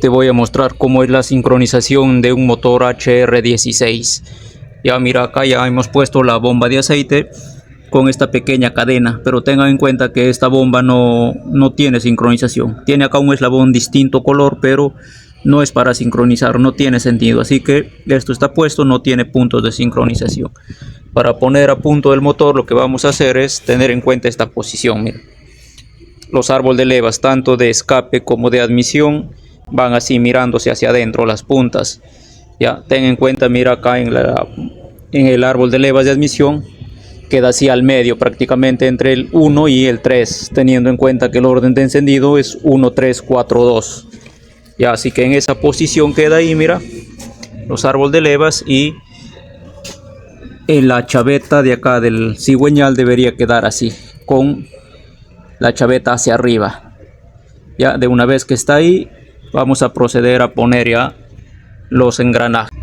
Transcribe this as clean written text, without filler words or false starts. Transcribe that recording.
te voy a mostrar cómo es la sincronización de un motor HR16. Ya mira, acá ya hemos puesto la bomba de aceite con esta pequeña cadena, pero tengan en cuenta que esta bomba no tiene sincronización. Tiene acá un eslabón distinto color, pero no es para sincronizar, no tiene sentido. Así que esto está puesto, no tiene puntos de sincronización. Para poner a punto el motor, lo que vamos a hacer es tener en cuenta esta posición. Mira, los árboles de levas, tanto de escape como de admisión, van así mirándose hacia adentro las puntas. Ya ten en cuenta, mira acá en el árbol de levas de admisión, queda así al medio, prácticamente entre el 1 y el 3, teniendo en cuenta que el orden de encendido es 1, 3, 4, 2. Ya, así que en esa posición queda ahí, mira, los árboles de levas, y en la chaveta de acá del cigüeñal debería quedar así, con la chaveta hacia arriba. Ya, de una vez que está ahí, vamos a proceder a poner ya los engranajes.